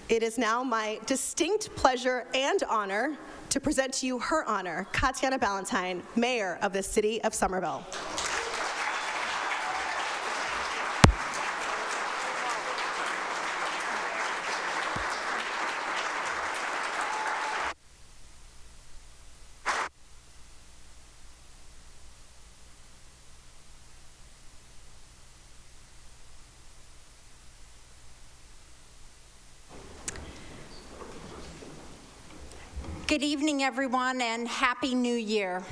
It is now my distinct pleasure and honor to present to you Her Honor, Katjana Ballantyne, Mayor of the City of Somerville. Good evening, everyone, and Happy New Year.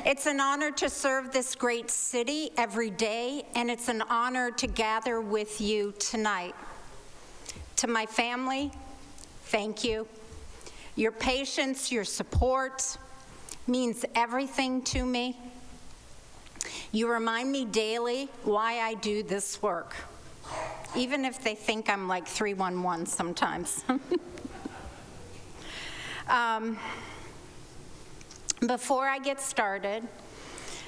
It's an honor to serve this great city every day, and it's an honor to gather with you tonight. To my family, thank you. Your patience, your support means everything to me. You remind me daily why I do this work, even if they think I'm like 311 sometimes. Before I get started,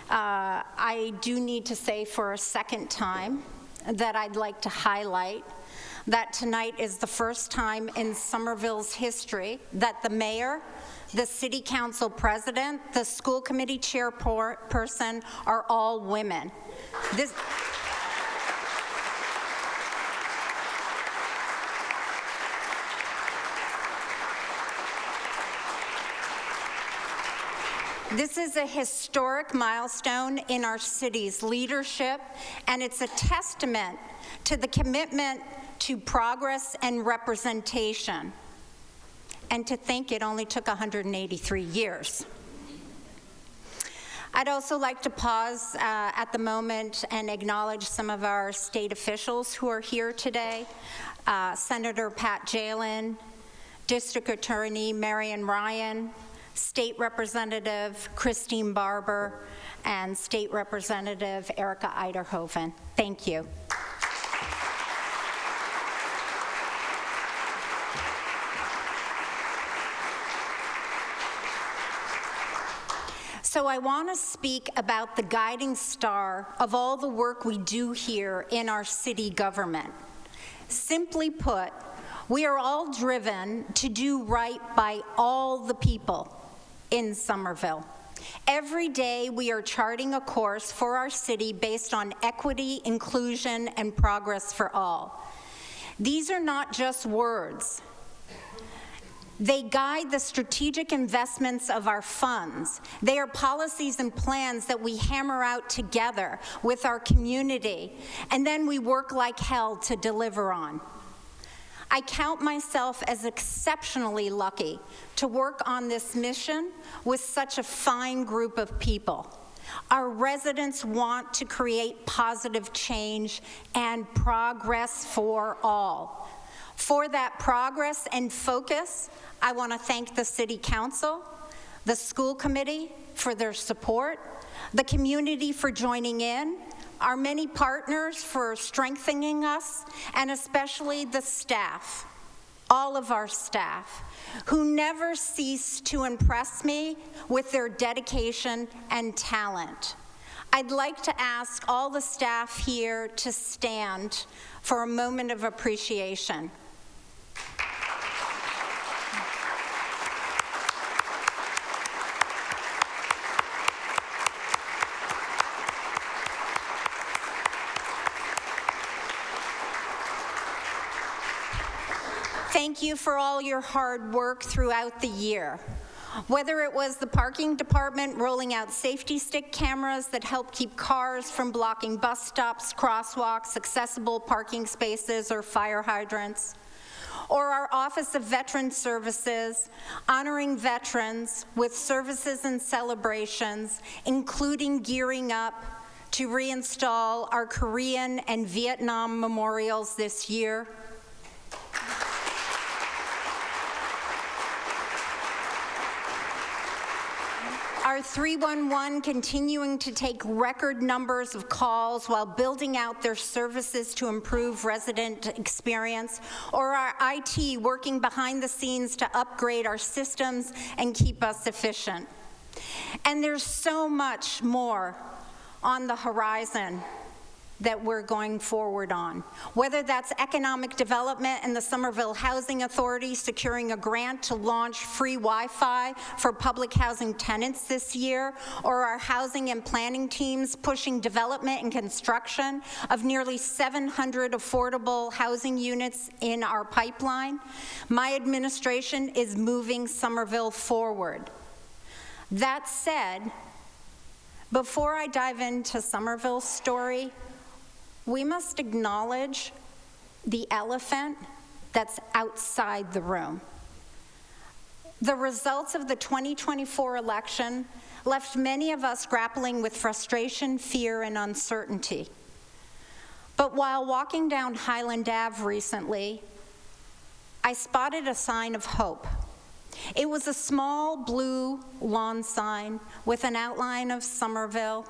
I do need to say for a second time that I'd like to highlight that tonight is the first time in Somerville's history that the mayor, the city council president, the school committee chairperson are all women. This is a historic milestone in our city's leadership, and it's a testament to the commitment to progress and representation. And to think it only took 183 years. I'd also like to pause at the moment and acknowledge some of our state officials who are here today. Senator Pat Jalen, District Attorney Marion Ryan, State Representative Christine Barber, and State Representative Erica Eiderhoven. Thank you. So I want to speak about the guiding star of all the work we do here in our city government. Simply put, we are all driven to do right by all the people in Somerville. Every day we are charting a course for our city based on equity, inclusion, and progress for all. These are not just words. They guide the strategic investments of our funds. They are policies and plans that we hammer out together with our community, and then we work like hell to deliver on. I count myself as exceptionally lucky to work on this mission with such a fine group of people. Our residents want to create positive change and progress for all. For that progress and focus, I want to thank the City Council, the school committee for their support, the community for joining in, our many partners for strengthening us, and especially the staff, all of our staff, who never cease to impress me with their dedication and talent. I'd like to ask all the staff here to stand for a moment of appreciation. Thank you for all your hard work throughout the year. Whether it was the parking department rolling out safety stick cameras that help keep cars from blocking bus stops, crosswalks, accessible parking spaces, or fire hydrants, or our Office of Veteran Services honoring veterans with services and celebrations, including gearing up to reinstall our Korean and Vietnam memorials this year. Our 311 continuing to take record numbers of calls while building out their services to improve resident experience, or our IT working behind the scenes to upgrade our systems and keep us efficient. And there's so much more on the horizon. that we're going forward on. Whether that's economic development and the Somerville Housing Authority securing a grant to launch free Wi-Fi for public housing tenants this year, or our housing and planning teams pushing development and construction of nearly 700 affordable housing units in our pipeline, my administration is moving Somerville forward. That said, before I dive into Somerville's story, we must acknowledge the elephant that's outside the room. The results of the 2024 election left many of us grappling with frustration, fear, and uncertainty. But while walking down Highland Ave recently, I spotted a sign of hope. It was a small blue lawn sign with an outline of Somerville,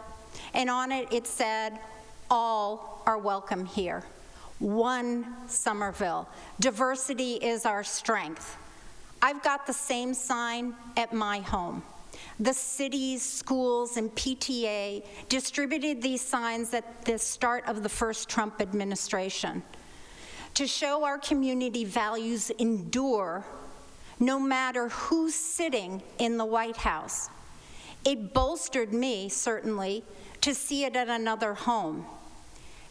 and on it said, "All are welcome here. One Somerville. Diversity is our strength." I've got the same sign at my home. The cities, schools, and PTA distributed these signs at the start of the first Trump administration to show our community values endure no matter who's sitting in the White House. It bolstered me, certainly, to see it at another home.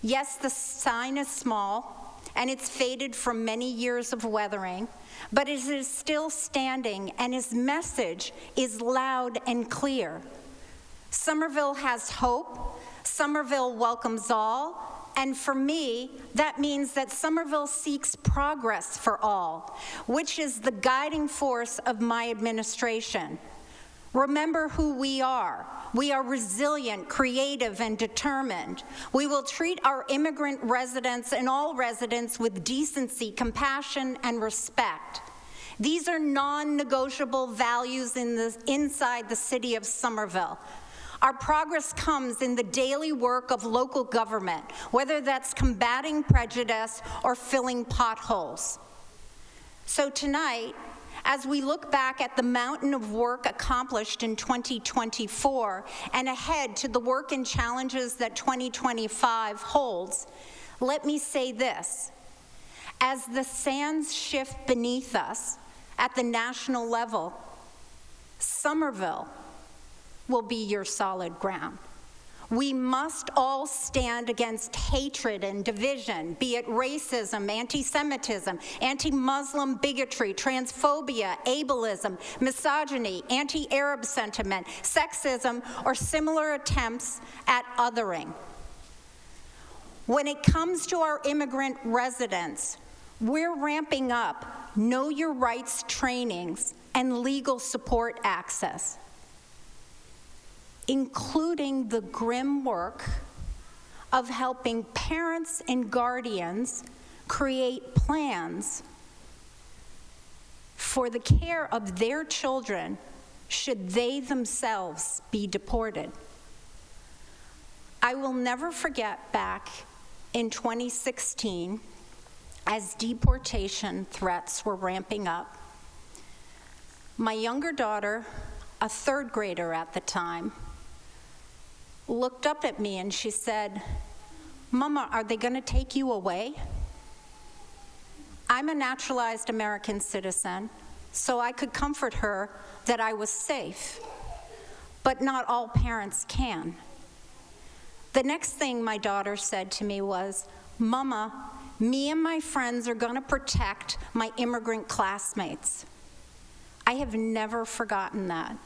Yes, the sign is small, and it's faded from many years of weathering, but it is still standing, and its message is loud and clear. Somerville has hope. Somerville welcomes all. And for me, that means that Somerville seeks progress for all, which is the guiding force of my administration. Remember who we are. We are resilient, creative, and determined. We will treat our immigrant residents and all residents with decency, compassion, and respect. These are non-negotiable values inside the city of Somerville. Our progress comes in the daily work of local government, whether that's combating prejudice or filling potholes. So tonight, as we look back at the mountain of work accomplished in 2024 and ahead to the work and challenges that 2025 holds, let me say this. As the sands shift beneath us at the national level, Somerville will be your solid ground. We must all stand against hatred and division, be it racism, anti-Semitism, anti-Muslim bigotry, transphobia, ableism, misogyny, anti-Arab sentiment, sexism, or similar attempts at othering. When it comes to our immigrant residents, we're ramping up Know Your Rights trainings and legal support access, including the grim work of helping parents and guardians create plans for the care of their children should they themselves be deported. I will never forget back in 2016, as deportation threats were ramping up, my younger daughter, a third grader at the time, looked up at me and she said, "Mama, are they going to take you away?" I'm a naturalized American citizen, so I could comfort her that I was safe, but not all parents can. The next thing my daughter said to me was, "Mama, me and my friends are going to protect my immigrant classmates." I have never forgotten that.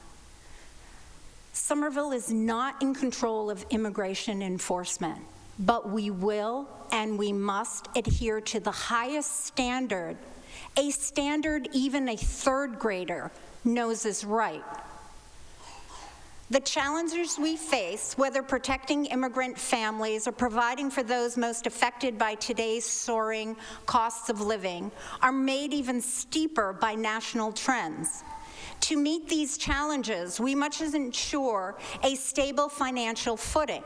Somerville is not in control of immigration enforcement, but we will and we must adhere to the highest standard, a standard even a third grader knows is right. The challenges we face, whether protecting immigrant families or providing for those most affected by today's soaring costs of living, are made even steeper by national trends. To meet these challenges, we must ensure a stable financial footing.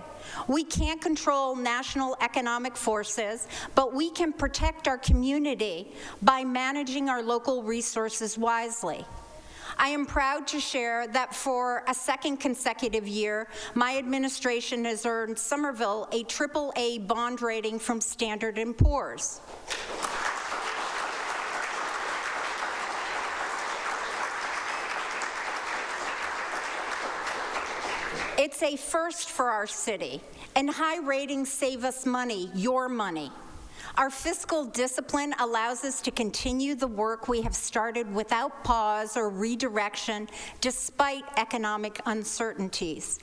We can't control national economic forces, but we can protect our community by managing our local resources wisely. I am proud to share that for a second consecutive year, my administration has earned Somerville a AAA bond rating from Standard & Poor's. It's a first for our city, and high ratings save us money, your money. Our fiscal discipline allows us to continue the work we have started without pause or redirection, despite economic uncertainties.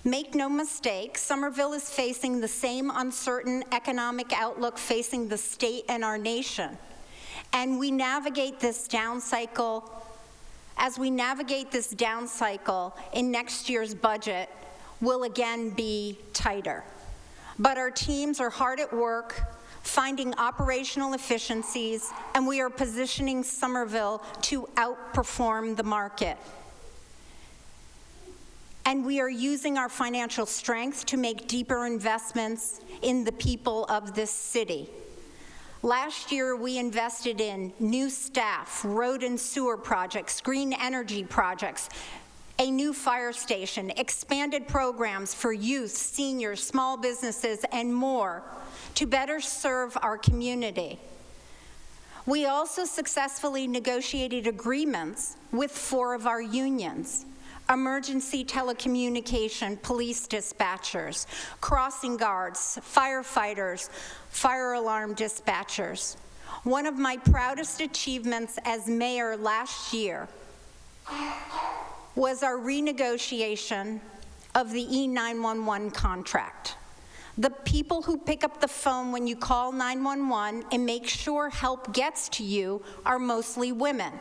Make no mistake, Somerville is facing the same uncertain economic outlook facing the state and our nation. And we navigate this down cycle. As we navigate this down cycle in next year's budget, will again be tighter. But our teams are hard at work, finding operational efficiencies, and we are positioning Somerville to outperform the market. And we are using our financial strength to make deeper investments in the people of this city. Last year, we invested in new staff, road and sewer projects, green energy projects, a new fire station, expanded programs for youth, seniors, small businesses, and more to better serve our community. We also successfully negotiated agreements with 4 of our unions: emergency telecommunication, police dispatchers, crossing guards, firefighters, fire alarm dispatchers. One of my proudest achievements as mayor last year was our renegotiation of the E911 contract. The people who pick up the phone when you call 911 and make sure help gets to you are mostly women.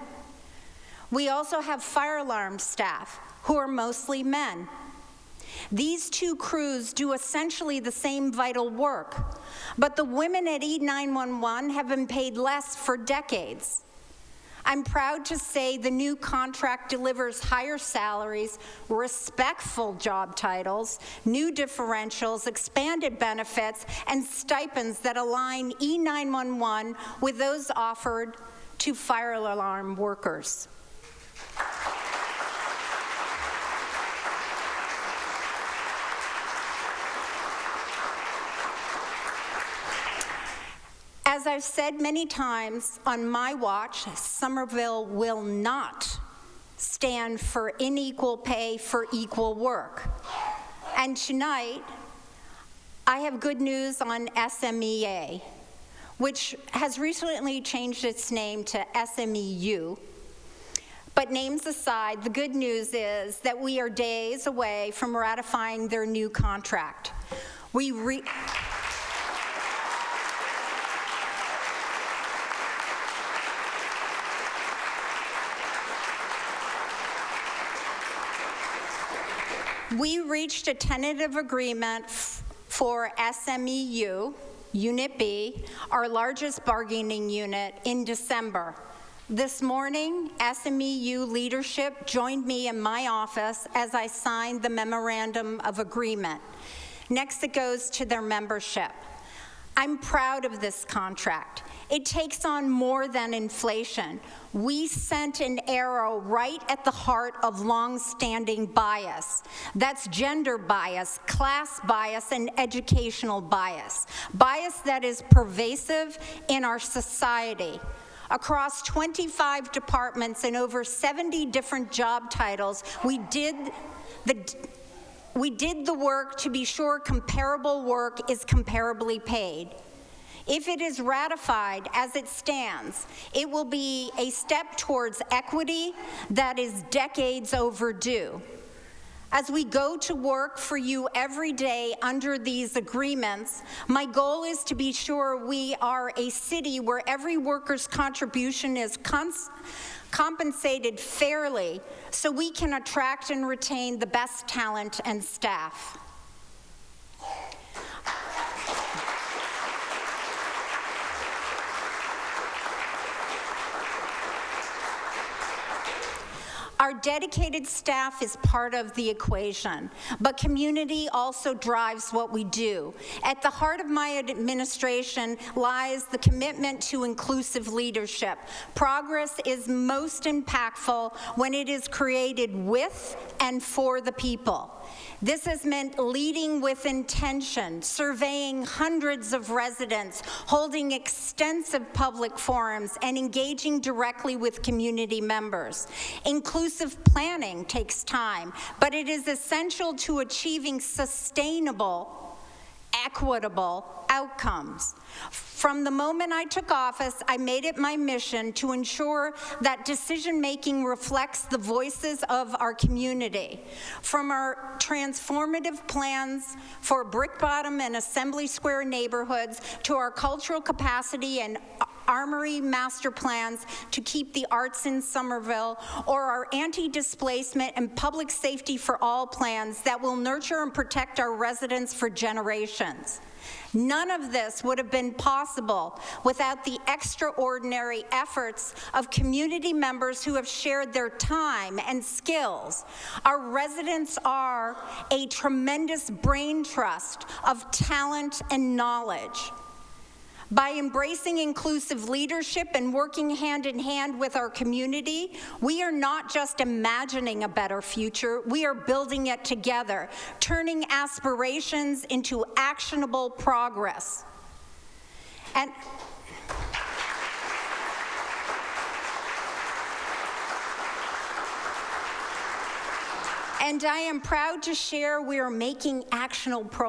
We also have fire alarm staff who are mostly men. These 2 crews do essentially the same vital work, but the women at E911 have been paid less for decades. I'm proud to say the new contract delivers higher salaries, respectful job titles, new differentials, expanded benefits, and stipends that align E911 with those offered to fire alarm workers. As I've said many times, on my watch, Somerville will not stand for unequal pay for equal work. And tonight, I have good news on SMEA, which has recently changed its name to SMEU. But names aside, the good news is that we are days away from ratifying their new contract. We reached a tentative agreement for SMEU, Unit B, our largest bargaining unit, in December. This morning, SMEU leadership joined me in my office as I signed the memorandum of agreement. Next, it goes to their membership. I'm proud of this contract. It takes on more than inflation. We sent an arrow right at the heart of long-standing bias. That's gender bias, class bias, and educational bias. Bias that is pervasive in our society. Across 25 departments and over 70 different job titles, we did the work to be sure comparable work is comparably paid. If it is ratified as it stands, it will be a step towards equity that is decades overdue. As we go to work for you every day under these agreements, my goal is to be sure we are a city where every worker's contribution is compensated fairly so we can attract and retain the best talent and staff. Our dedicated staff is part of the equation, but community also drives what we do. At the heart of my administration lies the commitment to inclusive leadership. Progress is most impactful when it is created with and for the people. This has meant leading with intention, surveying hundreds of residents, holding extensive public forums, and engaging directly with community members. Inclusive planning takes time, but it is essential to achieving sustainable, equitable outcomes. From the moment I took office, I made it my mission to ensure that decision-making reflects the voices of our community. From our transformative plans for Brick Bottom and Assembly Square neighborhoods to our cultural capacity and Armory master plans to keep the arts in Somerville, or our anti-displacement and public safety for all plans that will nurture and protect our residents for generations. None of this would have been possible without the extraordinary efforts of community members who have shared their time and skills. Our residents are a tremendous brain trust of talent and knowledge. By embracing inclusive leadership and working hand in hand with our community, we are not just imagining a better future, we are building it together, turning aspirations into actionable progress. And I am proud to share we are making actionable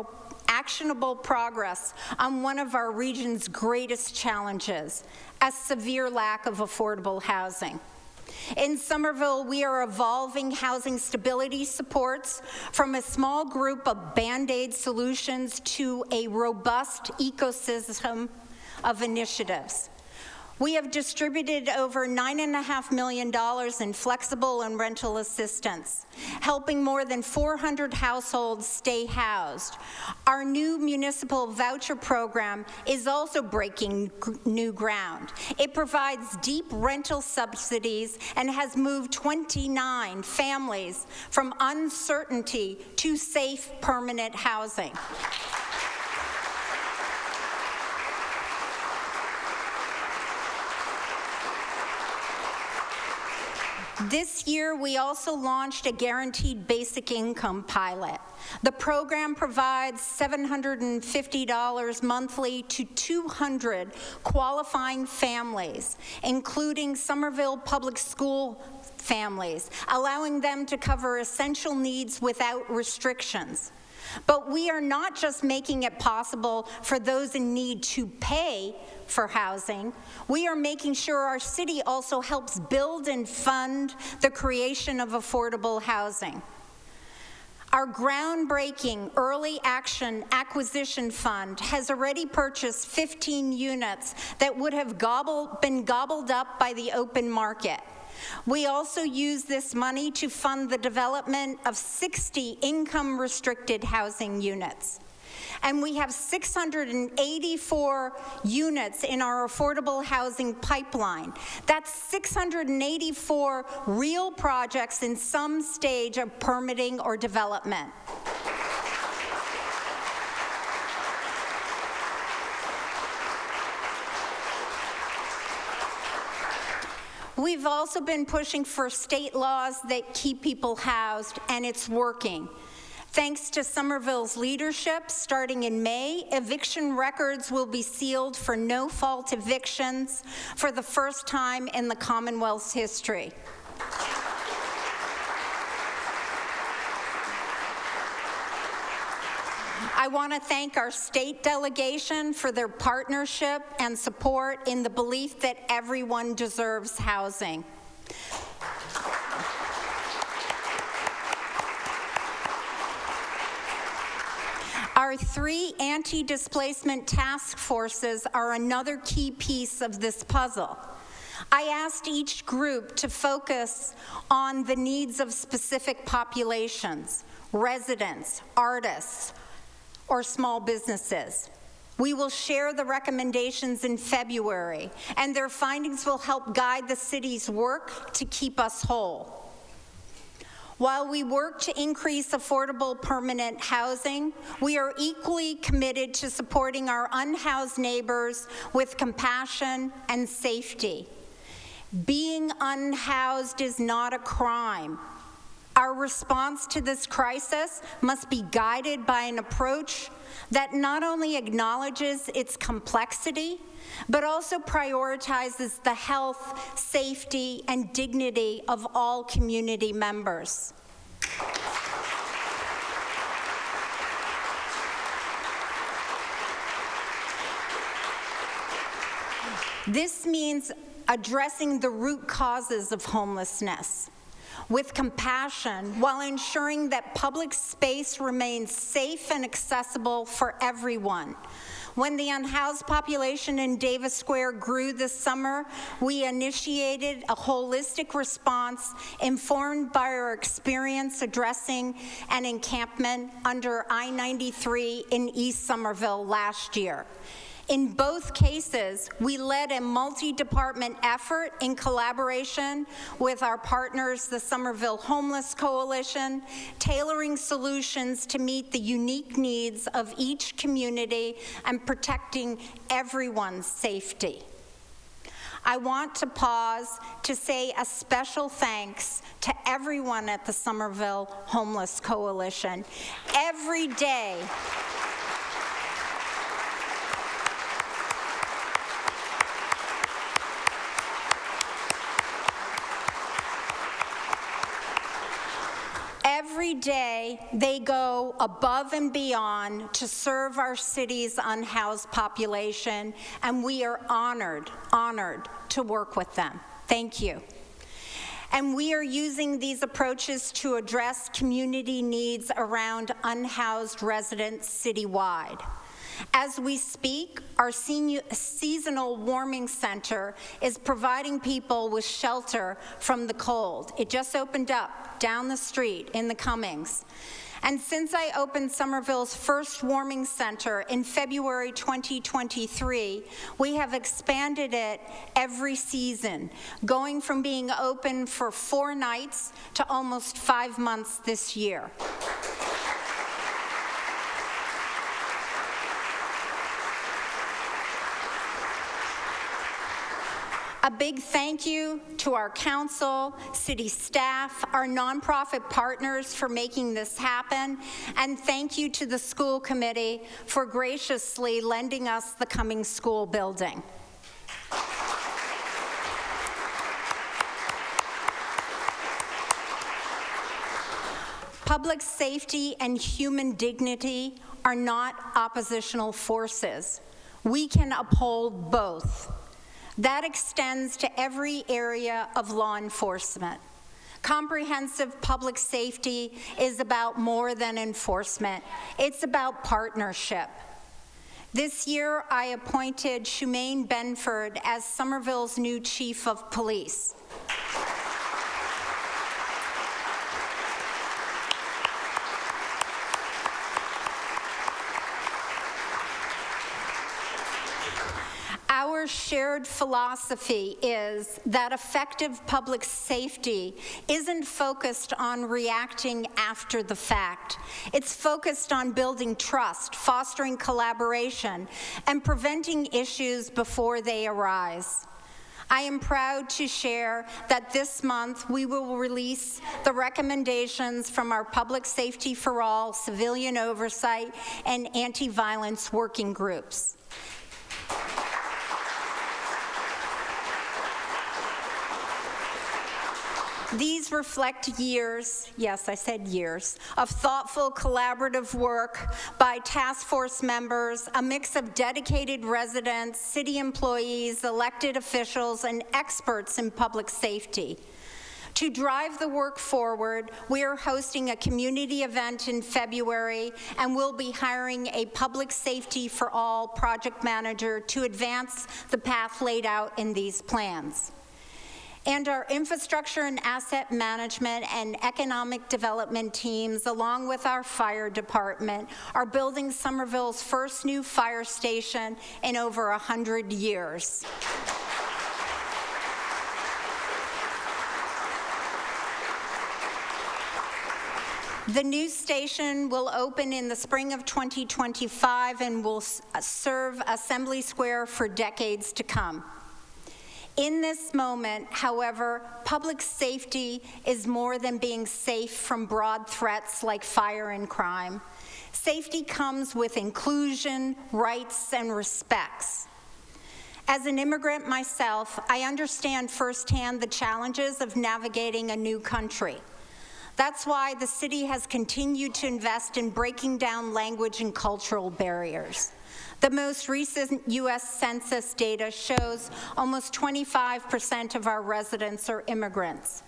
progress on one of our region's greatest challenges, a severe lack of affordable housing. In Somerville, we are evolving housing stability supports from a small group of Band-Aid solutions to a robust ecosystem of initiatives. We have distributed over $9.5 million in flexible and rental assistance, helping more than 400 households stay housed. Our new municipal voucher program is also breaking new ground. It provides deep rental subsidies and has moved 29 families from uncertainty to safe, permanent housing. This year, we also launched a guaranteed basic income pilot. The program provides $750 monthly to 200 qualifying families, including Somerville Public School families, allowing them to cover essential needs without restrictions. But we are not just making it possible for those in need to pay for housing, we are making sure our city also helps build and fund the creation of affordable housing. Our groundbreaking Early Action Acquisition Fund has already purchased 15 units that would have been gobbled up by the open market. We also use this money to fund the development of 60 income-restricted housing units. And we have 684 units in our affordable housing pipeline. That's 684 real projects in some stage of permitting or development. We've also been pushing for state laws that keep people housed, and it's working. Thanks to Somerville's leadership, starting in May, eviction records will be sealed for no-fault evictions for the first time in the Commonwealth's history. I want to thank our state delegation for their partnership and support in the belief that everyone deserves housing. Our 3 anti-displacement task forces are another key piece of this puzzle. I asked each group to focus on the needs of specific populations, residents, artists, or small businesses. We will share the recommendations in February, and their findings will help guide the city's work to keep us whole. While we work to increase affordable permanent housing, we are equally committed to supporting our unhoused neighbors with compassion and safety. Being unhoused is not a crime. Our response to this crisis must be guided by an approach that not only acknowledges its complexity, but also prioritizes the health, safety, and dignity of all community members. This means addressing the root causes of homelessness with compassion while ensuring that public space remains safe and accessible for everyone. When the unhoused population in Davis Square grew this summer, we initiated a holistic response informed by our experience addressing an encampment under I-93 in East Somerville last year. In both cases, we led a multi-department effort in collaboration with our partners, the Somerville Homeless Coalition, tailoring solutions to meet the unique needs of each community and protecting everyone's safety. I want to pause to say a special thanks to everyone at the Somerville Homeless Coalition. Every day, they go above and beyond to serve our city's unhoused population, and we are honored to work with them. Thank you. And we are using these approaches to address community needs around unhoused residents citywide. As we speak, our seasonal warming center is providing people with shelter from the cold. It just opened up down the street in the Cummings. And since I opened Somerville's first warming center in February 2023, we have expanded it every season, going from being open for 4 nights to almost 5 months this year. A big thank you to our council, city staff, our nonprofit partners for making this happen, and thank you to the school committee for graciously lending us the Cummings School building. Public safety and human dignity are not oppositional forces. We can uphold both. That extends to every area of law enforcement. Comprehensive public safety is about more than enforcement. It's about partnership. This year, I appointed Shumaine Benford as Somerville's new chief of police. Our shared philosophy is that effective public safety isn't focused on reacting after the fact. It's focused on building trust, fostering collaboration, and preventing issues before they arise. I am proud to share that this month we will release the recommendations from our Public Safety for All, Civilian Oversight, and Anti-Violence Working Groups. These reflect years, yes, I said years, of thoughtful collaborative work by task force members, a mix of dedicated residents, city employees, elected officials, and experts in public safety. To drive the work forward, we are hosting a community event in February, and we'll be hiring a Public Safety for All project manager to advance the path laid out in these plans. And our infrastructure and asset management and economic development teams, along with our fire department, are building Somerville's first new fire station in over 100 years. The new station will open in the spring of 2025 and will serve Assembly Square for decades to come. In this moment, however, public safety is more than being safe from broad threats like fire and crime. Safety comes with inclusion, rights, and respects. As an immigrant myself, I understand firsthand the challenges of navigating a new country. That's why the city has continued to invest in breaking down language and cultural barriers. The most recent U.S. Census data shows almost 25% of our residents are immigrants.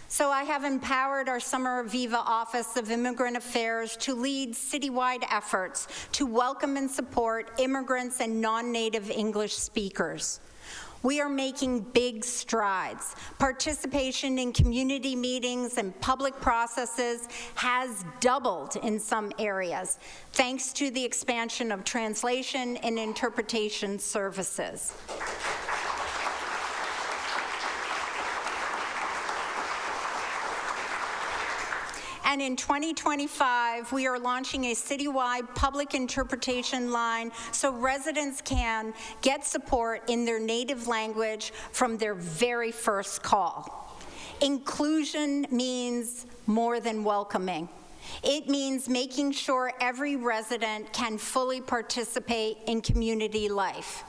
So I have empowered our Summer Viva Office of Immigrant Affairs to lead citywide efforts to welcome and support immigrants and non-native English speakers. We are making big strides. Participation in community meetings and public processes has doubled in some areas, thanks to the expansion of translation and interpretation services. And in 2025, we are launching a citywide public interpretation line so residents can get support in their native language from their very first call. Inclusion means more than welcoming. It means making sure every resident can fully participate in community life.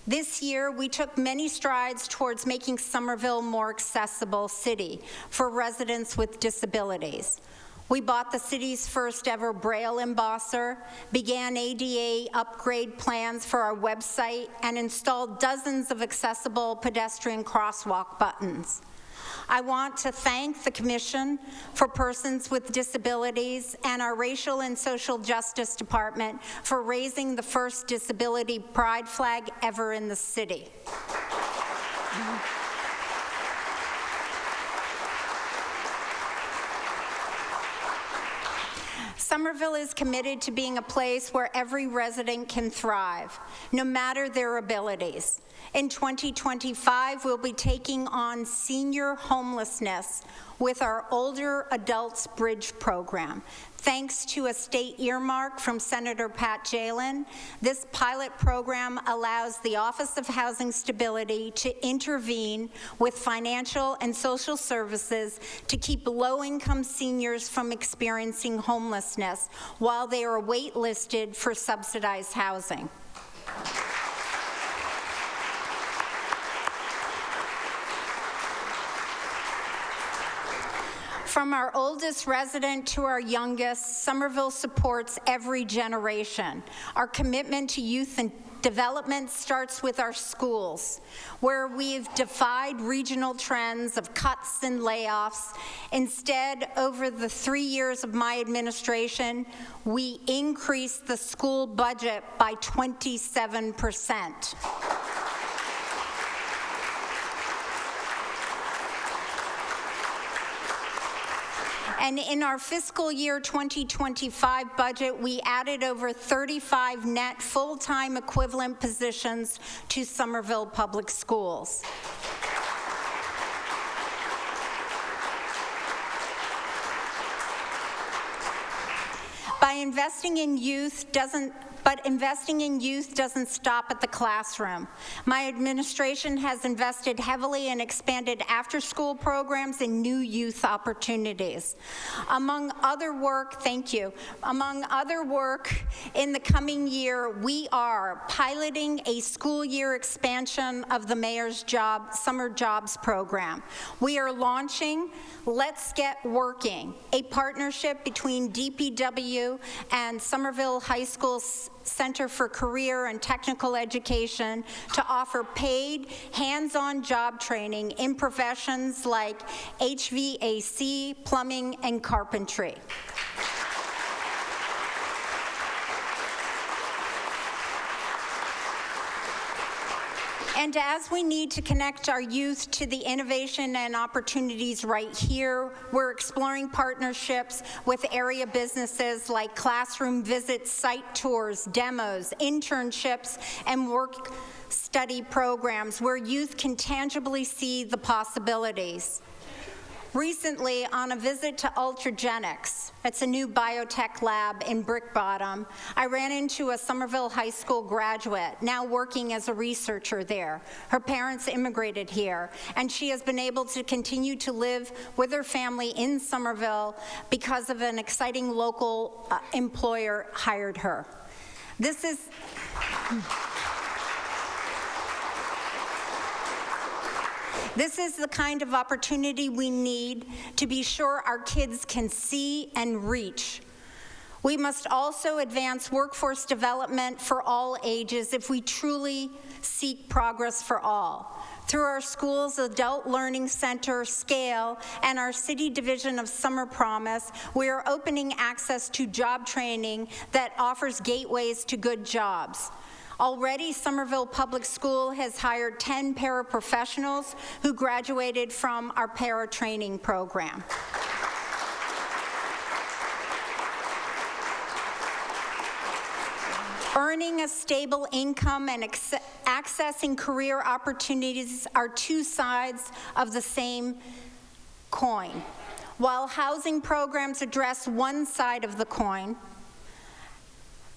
This year, we took many strides towards making Somerville a more accessible city for residents with disabilities. We bought the city's first ever Braille embosser, began ADA upgrade plans for our website, and installed dozens of accessible pedestrian crosswalk buttons. I want to thank the Commission for Persons with Disabilities and our Racial and Social Justice Department for raising the first disability pride flag ever in the city. Somerville is committed to being a place where every resident can thrive, no matter their abilities. In 2025, we'll be taking on senior homelessness with our Older Adults Bridge program. Thanks to a state earmark from Senator Pat Jalen, this pilot program allows the Office of Housing Stability to intervene with financial and social services to keep low-income seniors from experiencing homelessness while they are waitlisted for subsidized housing. From our oldest resident to our youngest, Somerville supports every generation. Our commitment to youth and development starts with our schools, where we've defied regional trends of cuts and layoffs. Instead, over the 3 years of my administration, we increased the school budget by 27%. And in our fiscal year 2025 budget, we added over 35 net full-time equivalent positions to Somerville Public Schools. Investing in youth doesn't stop at the classroom. My administration has invested heavily and expanded after-school programs and new youth opportunities. Among other work, in the coming year, we are piloting a school year expansion of the Mayor's Summer Jobs Program. We are launching Let's Get Working, a partnership between DPW and Somerville High School's Center for Career and Technical Education to offer paid, hands-on job training in professions like HVAC, plumbing, and carpentry. And as we need to connect our youth to the innovation and opportunities right here, we're exploring partnerships with area businesses like classroom visits, site tours, demos, internships, and work study programs where youth can tangibly see the possibilities. Recently, on a visit to Ultragenics, it's a new biotech lab in Brick Bottom, I ran into a Somerville High School graduate, now working as a researcher there. Her parents immigrated here, and she has been able to continue to live with her family in Somerville because of an exciting local employer hired her. This is the kind of opportunity we need to be sure our kids can see and reach. We must also advance workforce development for all ages if we truly seek progress for all. Through our school's Adult Learning Center, SCALE, and our City Division of Summer Promise, we are opening access to job training that offers gateways to good jobs. Already, Somerville Public School has hired 10 paraprofessionals who graduated from our para-training program. Earning a stable income and accessing career opportunities are two sides of the same coin. While housing programs address one side of the coin,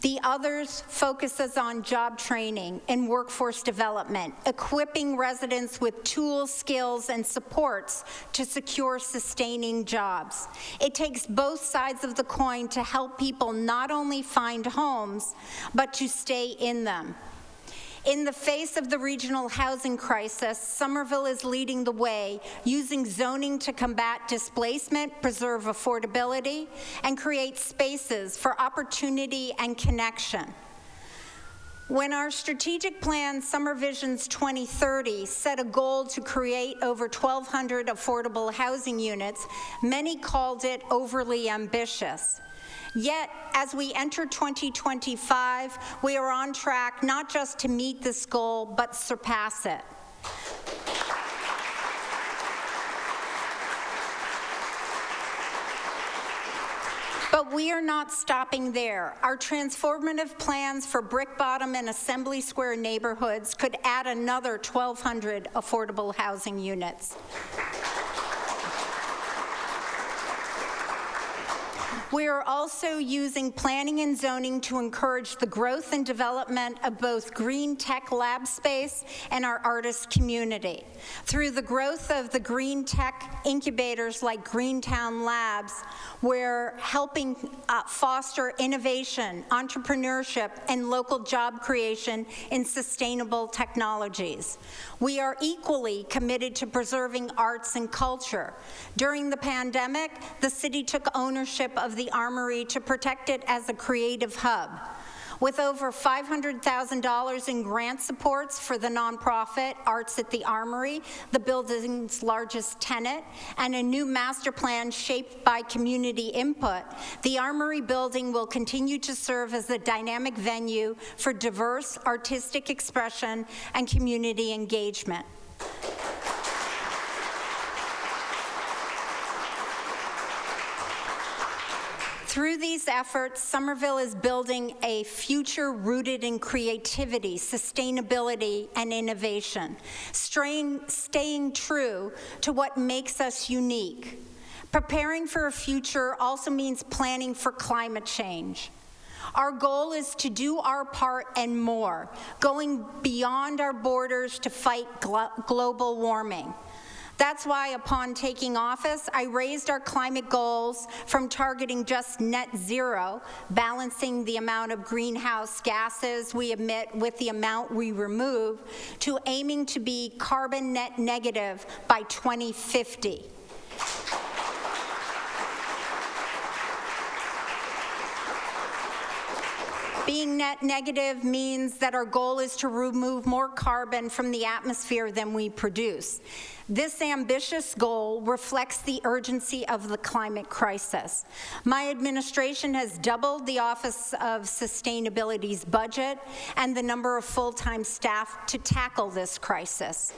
the others focuses on job training and workforce development, equipping residents with tools, skills, and supports to secure sustaining jobs. It takes both sides of the coin to help people not only find homes, but to stay in them. In the face of the regional housing crisis, Somerville is leading the way, using zoning to combat displacement, preserve affordability, and create spaces for opportunity and connection. When our strategic plan, Summer Visions 2030, set a goal to create over 1,200 affordable housing units, many called it overly ambitious. Yet, as we enter 2025, we are on track not just to meet this goal, but surpass it. But we are not stopping there. Our transformative plans for Brick Bottom and Assembly Square neighborhoods could add another 1,200 affordable housing units. We are also using planning and zoning to encourage the growth and development of both green tech lab space and our artist community. Through the growth of the green tech incubators like Greentown Labs, we're helping foster innovation, entrepreneurship, and local job creation in sustainable technologies. We are equally committed to preserving arts and culture. During the pandemic, the city took ownership of the Armory to protect it as a creative hub. With over $500,000 in grant supports for the nonprofit Arts at the Armory, the building's largest tenant, and a new master plan shaped by community input, the Armory building will continue to serve as a dynamic venue for diverse artistic expression and community engagement. Through these efforts, Somerville is building a future rooted in creativity, sustainability, and innovation, staying true to what makes us unique. Preparing for a future also means planning for climate change. Our goal is to do our part and more, going beyond our borders to fight global warming. That's why, upon taking office, I raised our climate goals from targeting just net zero, balancing the amount of greenhouse gases we emit with the amount we remove, to aiming to be carbon net negative by 2050. Being net negative means that our goal is to remove more carbon from the atmosphere than we produce. This ambitious goal reflects the urgency of the climate crisis. My administration has doubled the Office of Sustainability's budget and the number of full-time staff to tackle this crisis.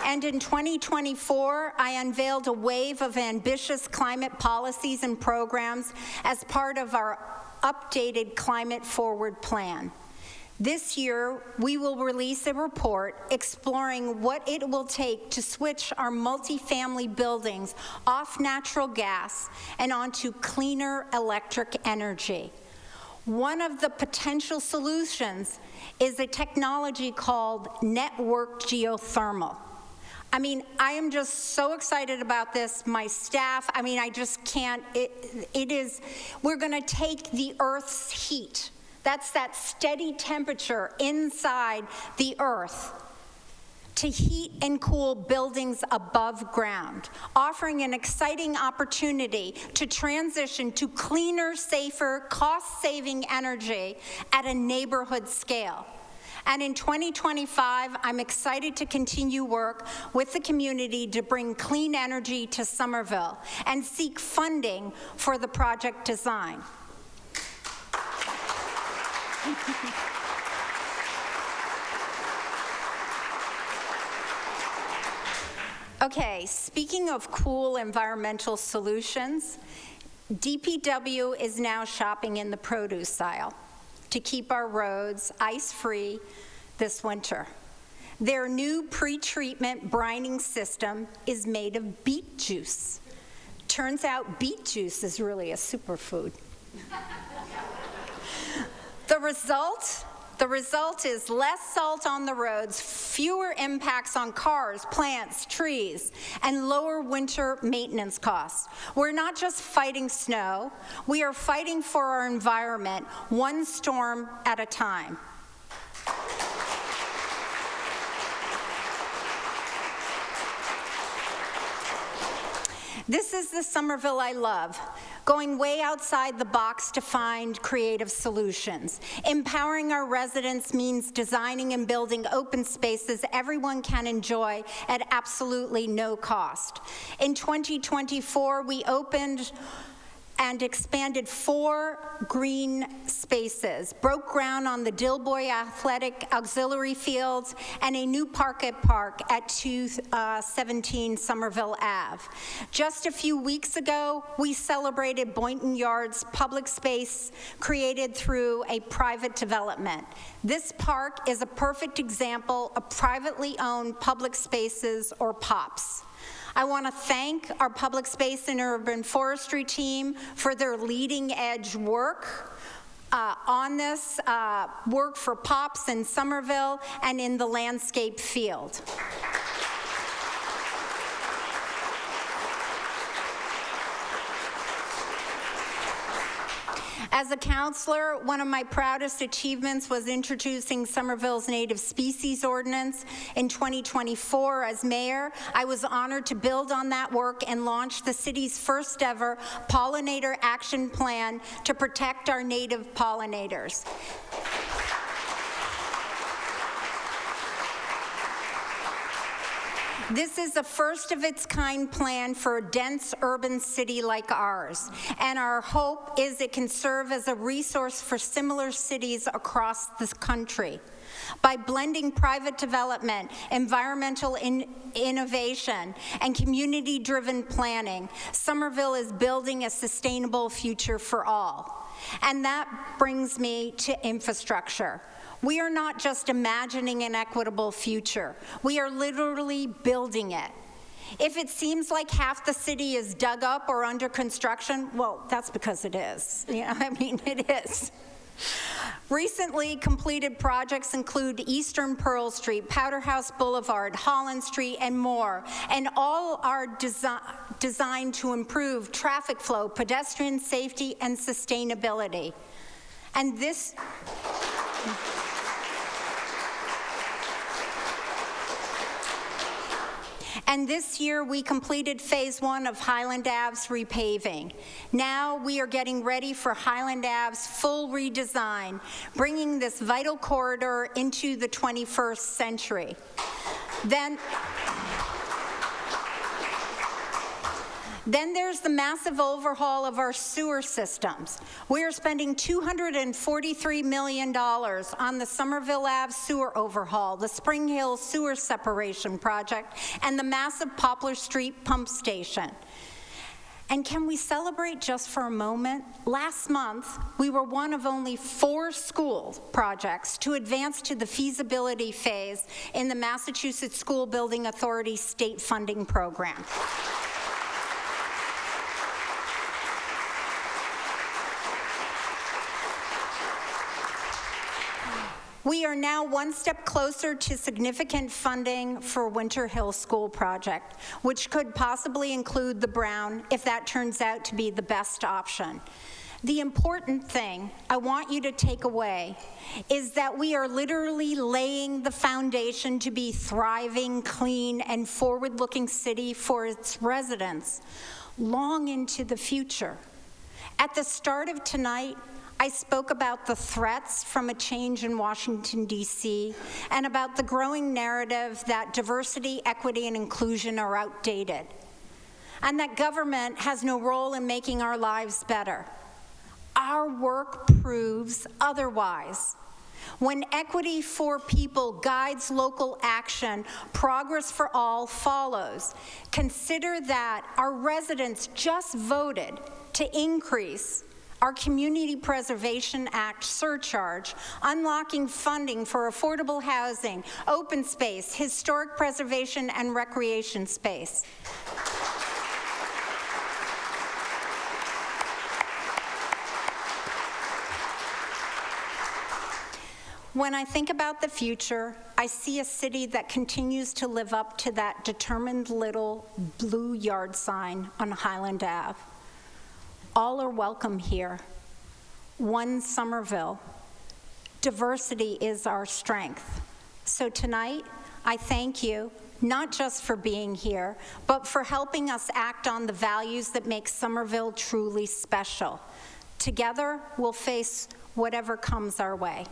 And in 2024, I unveiled a wave of ambitious climate policies and programs as part of our updated Climate Forward plan. This year, we will release a report exploring what it will take to switch our multifamily buildings off natural gas and onto cleaner electric energy. One of the potential solutions is a technology called networked geothermal. I mean, I am just so excited about this. My staff, I mean, I just can't, we're gonna take the Earth's heat. That's that steady temperature inside the Earth to heat and cool buildings above ground, offering an exciting opportunity to transition to cleaner, safer, cost-saving energy at a neighborhood scale. And in 2025, I'm excited to continue work with the community to bring clean energy to Somerville and seek funding for the project design. Okay, speaking of cool environmental solutions, DPW is now shopping in the produce aisle to keep our roads ice-free this winter. Their new pre-treatment brining system is made of beet juice. Turns out beet juice is really a superfood. The result is less salt on the roads, fewer impacts on cars, plants, trees, and lower winter maintenance costs. We're not just fighting snow, we are fighting for our environment, one storm at a time. This is the Somerville I love, going way outside the box to find creative solutions. Empowering our residents means designing and building open spaces everyone can enjoy at absolutely no cost. In 2024, we opened and expanded 4 green spaces, broke ground on the Dilboy Athletic Auxiliary Fields, and a new park at 217 Somerville Ave. Just a few weeks ago, we celebrated Boynton Yard's public space created through a private development. This park is a perfect example of privately owned public spaces, or POPs. I want to thank our Public Space and Urban Forestry team for their leading edge work on this work for POPs in Somerville and in the landscape field. As a counselor, one of my proudest achievements was introducing Somerville's Native Species Ordinance. In 2024, as mayor, I was honored to build on that work and launch the city's first ever pollinator action plan to protect our native pollinators. This is a first-of-its-kind plan for a dense urban city like ours, and our hope is it can serve as a resource for similar cities across this country. By blending private development, environmental innovation, and community-driven planning, Somerville is building a sustainable future for all. And that brings me to infrastructure. We are not just imagining an equitable future. We are literally building it. If it seems like half the city is dug up or under construction, well, that's because it is. I mean, it is. Recently completed projects include Eastern Pearl Street, Powder House Boulevard, Holland Street, and more, and all are designed to improve traffic flow, pedestrian safety, and sustainability. And this year, we completed phase 1 of Highland Ave's repaving. Now we are getting ready for Highland Ave's full redesign, bringing this vital corridor into the 21st century. Then there's the massive overhaul of our sewer systems. We are spending $243 million on the Somerville Ave sewer overhaul, the Spring Hill sewer separation project, and the massive Poplar Street pump station. And can we celebrate just for a moment? Last month, we were one of only 4 school projects to advance to the feasibility phase in the Massachusetts School Building Authority state funding program. We are now one step closer to significant funding for Winter Hill School project, which could possibly include the Brown if that turns out to be the best option. The important thing I want you to take away is that we are literally laying the foundation to be a thriving, clean, and forward-looking city for its residents long into the future. At the start of tonight, I spoke about the threats from a change in Washington, D.C., and about the growing narrative that diversity, equity, and inclusion are outdated, and that government has no role in making our lives better. Our work proves otherwise. When equity for people guides local action, progress for all follows. Consider that our residents just voted to increase our Community Preservation Act surcharge, unlocking funding for affordable housing, open space, historic preservation, and recreation space. When I think about the future, I see a city that continues to live up to that determined little blue yard sign on Highland Ave. All are welcome here. One Somerville. Diversity is our strength. So tonight, I thank you, not just for being here, but for helping us act on the values that make Somerville truly special. Together, we'll face whatever comes our way.